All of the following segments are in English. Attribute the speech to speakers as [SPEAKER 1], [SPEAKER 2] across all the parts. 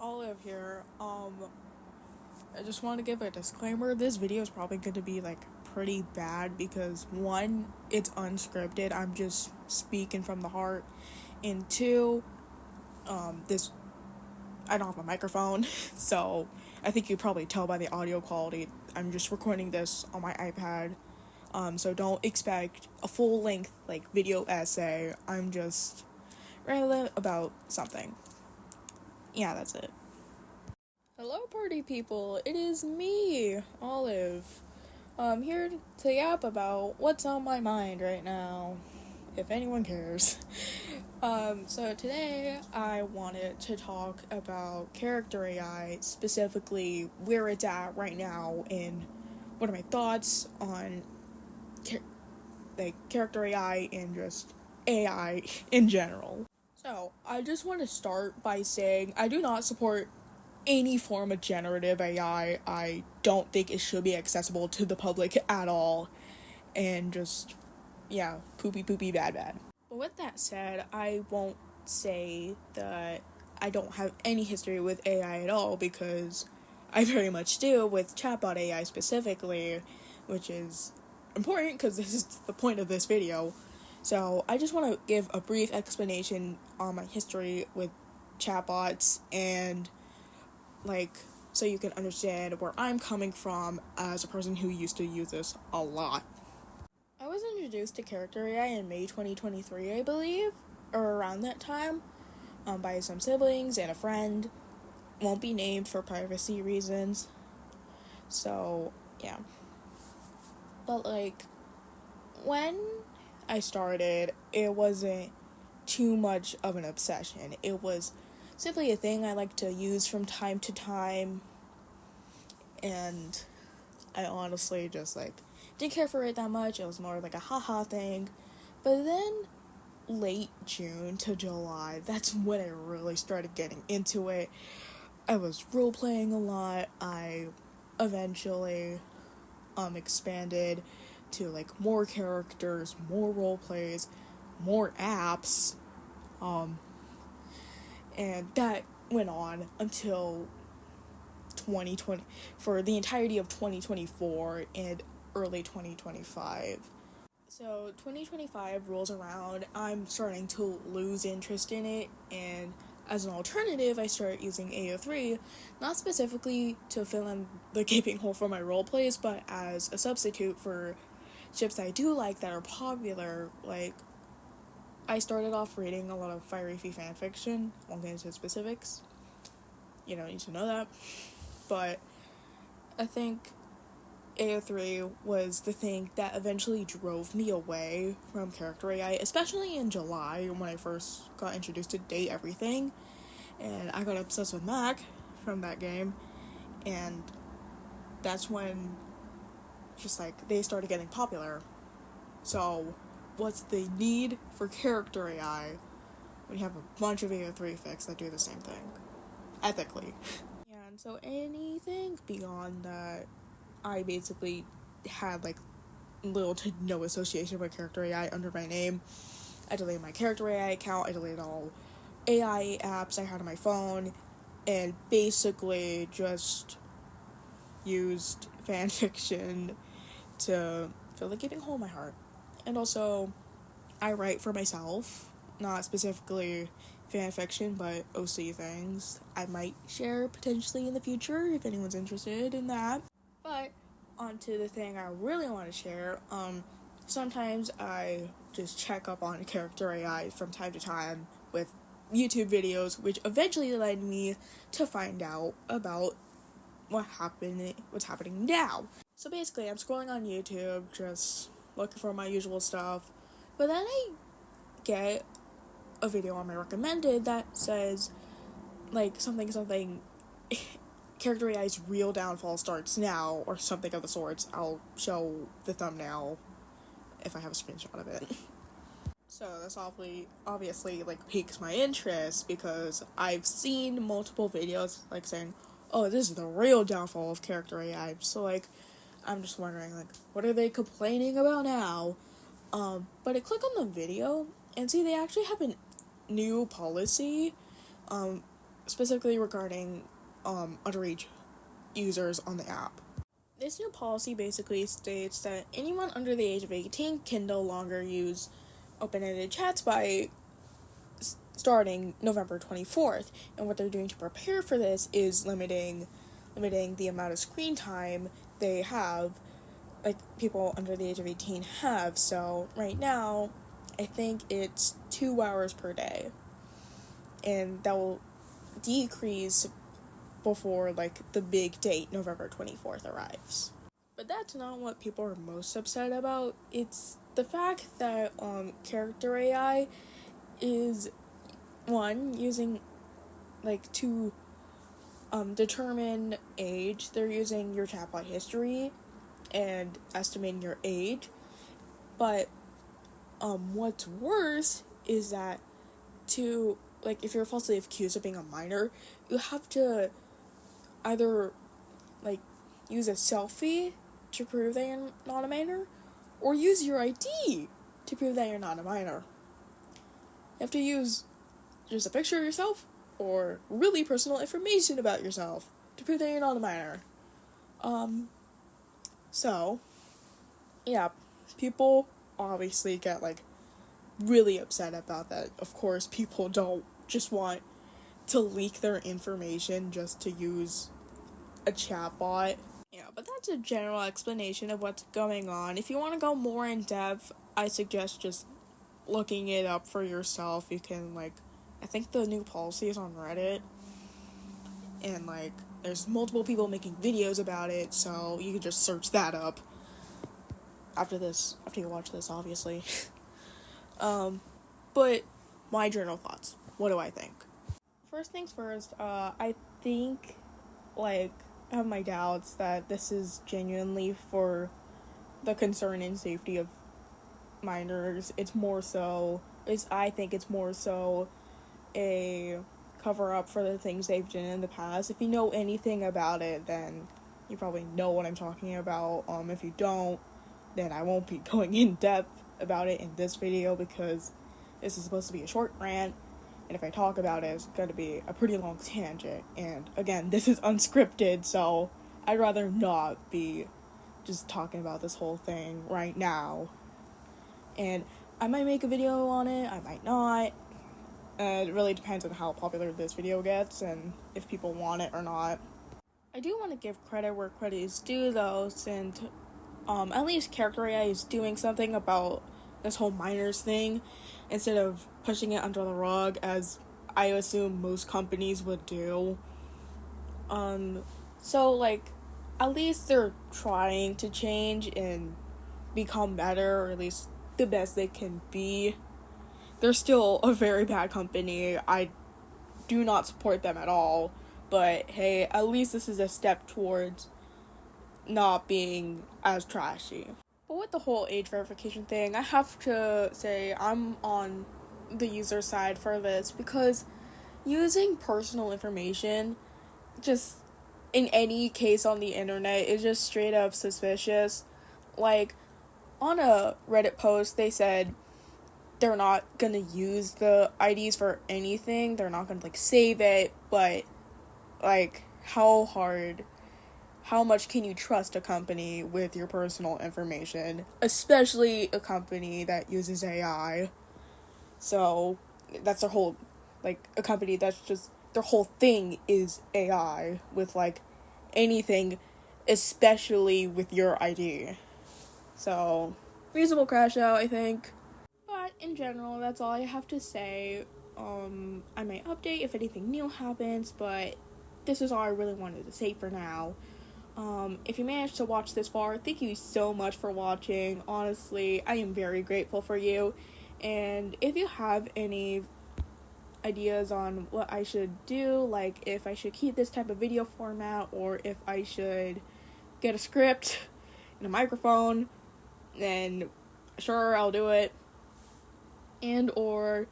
[SPEAKER 1] Olive here. I just want to give a disclaimer. This video is probably going to be pretty bad because one, it's unscripted. I'm just speaking from the heart, and two, this I don't have a microphone, so I think you probably tell by the audio quality. I'm just recording this on my iPad. So don't expect a full length video essay. I'm just rambling about something. Yeah, that's it. Hello, party people. It is me, Olive. I'm here to yap about what's on my mind right now, if anyone cares. So today I wanted to talk about character AI, specifically where it's at right now, and what are my thoughts on character AI and just AI in general. So I just want to start by saying I do not support any form of generative AI. I don't think it should be accessible to the public at all. And just, yeah, poopy bad. But with that said, I won't say that I don't have any history with AI at all, because I very much do, with chatbot AI specifically, which is important because this is the point of this video. So I just want to give a brief explanation on my history with chatbots, and so you can understand where I'm coming from as a person who used to use this a lot. I was introduced to character AI in May 2023, I believe, or around that time, by some siblings and a friend. Won't be named for privacy reasons. So, yeah. But, when I started, it wasn't too much of an obsession. It was simply a thing I like to use from time to time, and I honestly just didn't care for it that much. It was more like a haha thing. But then late June to July, that's when I really started getting into it. I was role playing a lot. I eventually expanded to more characters, more role plays, more apps, and that went on until 2020, for the entirety of 2024 and early 2025. So 2025 rolls around, I'm starting to lose interest in it, and as an alternative, I start using AO3, not specifically to fill in the gaping hole for my role plays, but as a substitute for ships I do like that are popular. I started off reading a lot of Fiery Fee fanfiction. Won't get into specifics. You don't need to know that. But I think AO3 was the thing that eventually drove me away from character AI, especially in July when I first got introduced to Date Everything, and I got obsessed with Mac from that game, and that's when they started getting popular. So what's the need for character AI when you have a bunch of AO3 fics that do the same thing ethically? And so anything beyond that, I basically had little to no association with character AI under my name. I deleted my character AI account, I deleted all AI apps I had on my phone, and basically just used fanfiction to fill the gaping hole in my heart. And also, I write for myself, not specifically fanfiction, but OC things I might share potentially in the future if anyone's interested in that. But on to the thing I really want to share. Sometimes I just check up on character AI from time to time with YouTube videos, which eventually led me to find out about what's happening now. So basically, I'm scrolling on YouTube, just looking for my usual stuff, but then I get a video on my recommended that says something character AI's real downfall starts now, or something of the sorts. I'll show the thumbnail if I have a screenshot of it. So this obviously piques my interest, because I've seen multiple videos saying, oh, this is the real downfall of character AI. So I'm just wondering what are they complaining about now? But I click on the video and see they actually have a new policy specifically regarding underage users on the app. This new policy basically states that anyone under the age of 18 can no longer use open-ended chats by starting November 24th. And what they're doing to prepare for this is limiting the amount of screen time they have, like people under the age of 18 have. So right now, I think it's 2 hours per day. And that will decrease before like the big date, November 24th, arrives. But that's not what people are most upset about. It's the fact that character AI is one using like to determine age. They're using your chatbot history and estimating your age. But what's worse is that to like if you're falsely accused of being a minor, you have to either like use a selfie to prove that you're not a minor, or use your ID to prove that you're not a minor. You have to use just a picture of yourself or really personal information about yourself to prove that you're not a minor. So, yeah, people obviously get like really upset about that. Of course, people don't just want to leak their information just to use a chatbot. Yeah, but that's a general explanation of what's going on. If you want to go more in depth, I suggest just looking it up for yourself. You can, like, I think the new policy is on Reddit, and, like, there's multiple people making videos about it, so you can just search that up after you watch this, obviously. But my general thoughts. What do I think? First things first, I think, like, I have my doubts that this is genuinely for the concern and safety of minors. I think it's more so a cover-up for the things they've done in the past. If you know anything about it, then you probably know what I'm talking about. If you don't, then I won't be going in depth about it in this video because this is supposed to be a short rant. And if I talk about it, it's going to be a pretty long tangent. And again, this is unscripted, so I'd rather not be just talking about this whole thing right now. And I might make a video on it, I might not. It really depends on how popular this video gets and if people want it or not. I do want to give credit where credit is due, though, since at least Character AI is doing something about this whole minors thing instead of pushing it under the rug as I assume most companies would do. So like at least they're trying to change and become better, or at least the best they can be. They're still a very bad company. I do not support them at all, but hey, at least this is a step towards not being as trashy. But with the whole age verification thing, I have to say I'm on the user side for this because using personal information just in any case on the internet is just straight up suspicious. Like, on a Reddit post, they said they're not gonna use the IDs for anything. They're not gonna, like, save it, but, like, how much can you trust a company with your personal information, especially a company that uses AI? So that's their whole, like, a company that's just, their whole thing is AI with, like, anything, especially with your ID. So, reasonable crash out, I think. But in general, that's all I have to say. I might update if anything new happens, but this is all I really wanted to say for now. If you managed to watch this far, thank you so much for watching. Honestly, I am very grateful for you. And if you have any ideas on what I should do, like if I should keep this type of video format or if I should get a script and a microphone, then sure, I'll do it. And or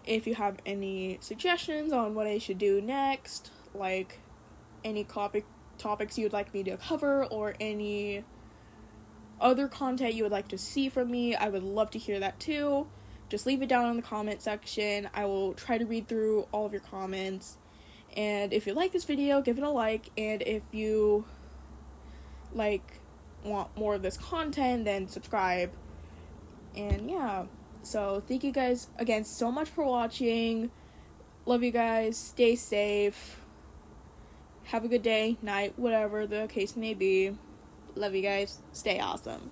[SPEAKER 1] if you have any suggestions on what I should do next, like any topics you would like me to cover or any other content you would like to see from me, I would love to hear that too. Just leave it down in the comment section. I will try to read through all of your comments And if you like this video, give it a like, and if you want more of this content, then subscribe. And yeah, so thank you guys again so much for watching. Love you guys. Stay safe. Have a good day, night, whatever the case may be. Love you guys. Stay awesome.